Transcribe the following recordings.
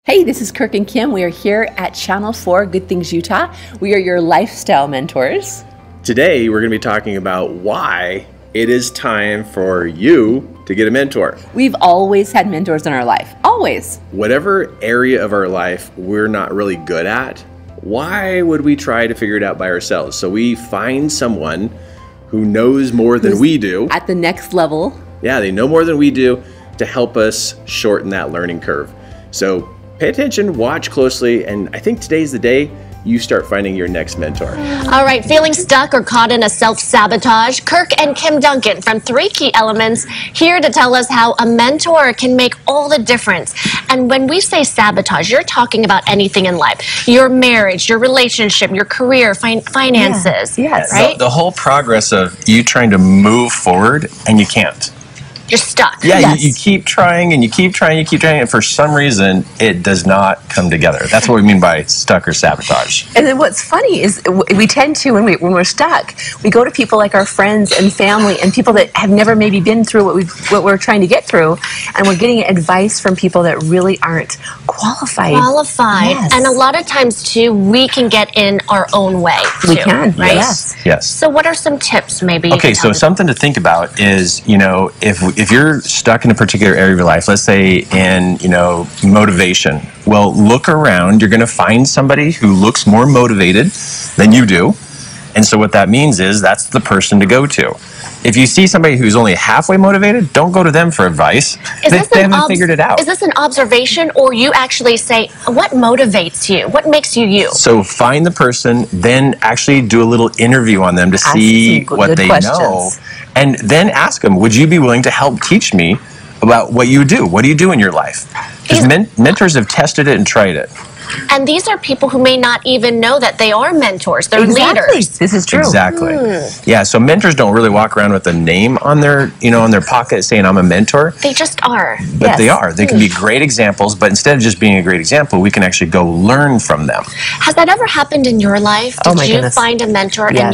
Hey, this is Kirk and Kim. We are here at Channel 4 Good Things Utah. We are your lifestyle mentors. Today, we're going to be talking about why it is time for you to get a mentor. We've always had mentors in our life, always. Whatever area of our life we're not really good at, why would we try to figure it out by ourselves? So we find someone who knows more than we do. At the next level. Yeah, they know more than we do to help us shorten that learning curve. So pay attention, watch closely, and I think today's the day you start finding your next mentor. All right, feeling stuck or caught in a self-sabotage? Kirk and Kim Duncan from 3 Key Elements here to tell us how a mentor can make all the difference. And when we say sabotage, you're talking about anything in life. Your marriage, your relationship, your career, finances. Yes. Right? The whole progress of you trying to move forward and you can't. You're stuck. Yeah, Yes. you keep trying and you keep trying, and for some reason, it does not come together. That's what we mean by stuck or sabotage. And then what's funny is we tend to, when we're stuck, we go to people like our friends and family and people that have never maybe been through what we're trying to get through, and we're getting advice from people that really aren't qualified. Yes. And a lot of times, too, we can get in our own way, too. We can, right? Yes. So what are some tips maybe? Okay, so something to think about is, if you're stuck in a particular area of your life, let's say in, motivation, well, look around. You're going to find somebody who looks more motivated than you do. And so what that means is that's the person to go to. If you see somebody who's only halfway motivated, don't go to them for advice. They haven't figured it out. Is this an observation, or you actually say, what motivates you? What makes you you? So find the person, then actually do a little interview on them to see what they know. And then ask them, would you be willing to help teach me about what you do? What do you do in your life? Because mentors have tested it and tried it. And these are people who may not even know that they are mentors. They're leaders. This is true. Exactly. Yeah, so mentors don't really walk around with a name on their, on their pocket saying, I'm a mentor. They just are. But they are. They can be great examples, but instead of just being a great example, we can actually go learn from them. Has that ever happened in your life? Did you find a mentor and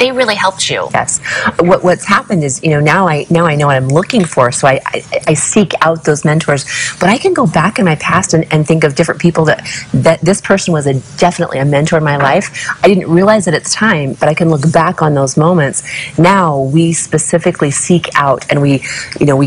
they really helped you? Yes. What's happened is, now I know what I'm looking for, so I seek out those mentors. But I can go back in my past and think of different people that this person was definitely a mentor in my life. I didn't realize it at the time, but I can look back on those moments. Now we specifically seek out and we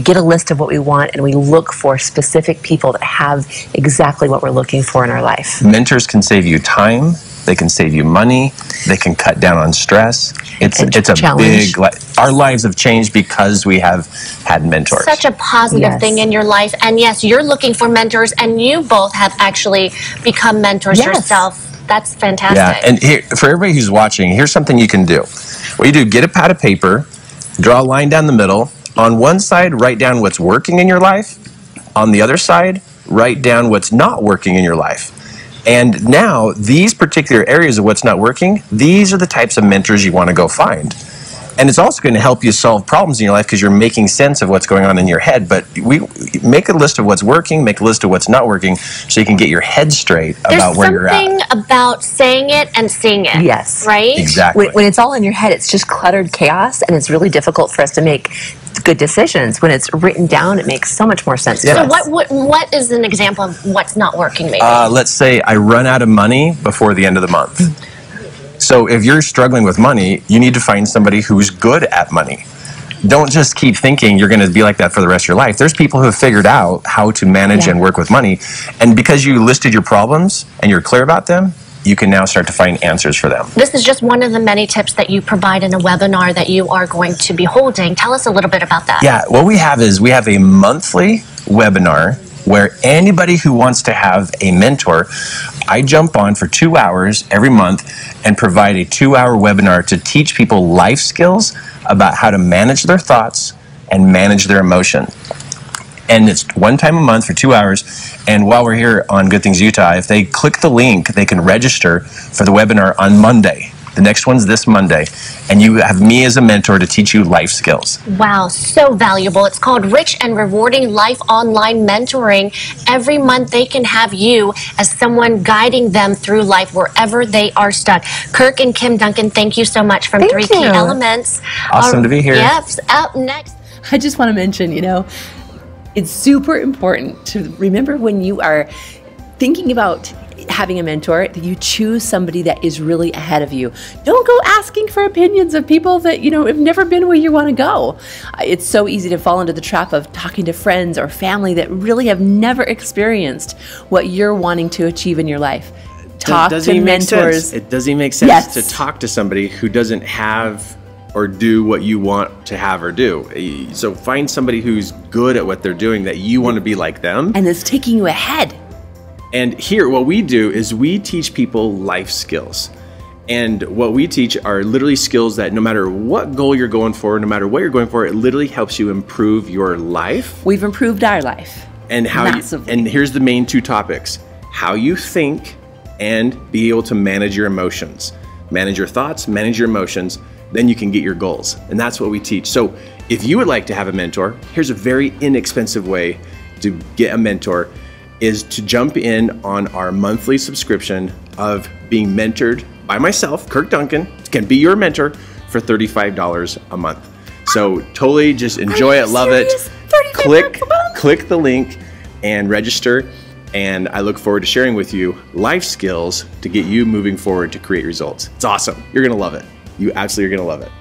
get a list of what we want and we look for specific people that have exactly what we're looking for in our life. Mentors can save you time. They can save you money. They can cut down on stress. It's a big. Our lives have changed because we have had mentors. Such a positive thing in your life. And yes, you're looking for mentors, and you both have actually become mentors yourself. That's fantastic. Yeah, and here, for everybody who's watching, here's something you can do. What you do, get a pad of paper, draw a line down the middle. On one side, write down what's working in your life. On the other side, write down what's not working in your life. And now, these particular areas of what's not working, these are the types of mentors you want to go find. And it's also going to help you solve problems in your life because you're making sense of what's going on in your head. But we make a list of what's working, make a list of what's not working, so you can get your head straight about where you're at. There's something about saying it and seeing it. Yes. Right? Exactly. When it's all in your head, it's just cluttered chaos, and it's really difficult for us to make good decisions. When it's written down, it makes so much more sense to us. So what is an example of what's not working, maybe? Let's say I run out of money before the end of the month. So if you're struggling with money, you need to find somebody who's good at money. Don't just keep thinking you're going to be like that for the rest of your life. There's people who have figured out how to manage and work with money. And because you listed your problems and you're clear about them, you can now start to find answers for them. This is just one of the many tips that you provide in a webinar that you are going to be holding. Tell us a little bit about that. Yeah, what we have is we have a monthly webinar where anybody who wants to have a mentor, I jump on for 2 hours every month and provide a 2-hour webinar to teach people life skills about how to manage their thoughts and manage their emotion. And it's one time a month for 2 hours. And while we're here on Good Things Utah, if they click the link, they can register for the webinar on Monday. The next one's this Monday. And you have me as a mentor to teach you life skills. Wow, so valuable. It's called Rich and Rewarding Life Online Mentoring. Every month they can have you as someone guiding them through life wherever they are stuck. Kirk and Kim Duncan, thank you so much from 3 Key Elements. Awesome to be here. Yes, up next. I just want to mention, it's super important to remember when you are thinking about having a mentor, that you choose somebody that is really ahead of you. Don't go asking for opinions of people that, you know, have never been where you want to go. It's so easy to fall into the trap of talking to friends or family that really have never experienced what you're wanting to achieve in your life. Talk to mentors. It doesn't make sense to talk to somebody who doesn't have or do what you want to have or do. So find somebody who's good at what they're doing, that you want to be like them. And that's taking you ahead. And here, what we do is we teach people life skills. And what we teach are literally skills that no matter what goal you're going for, no matter what you're going for, it literally helps you improve your life. We've improved our life. And how and here's the main two topics: how you think and be able to manage your emotions. Manage your thoughts, manage your emotions, then you can get your goals. And that's what we teach. So if you would like to have a mentor, here's a very inexpensive way to get a mentor, is to jump in on our monthly subscription of being mentored by myself, Kirk Duncan, can be your mentor for $35 a month. So totally just enjoy it, love it. Click the link and register. And I look forward to sharing with you life skills to get you moving forward to create results. It's awesome. You're gonna love it. You absolutely are gonna love it.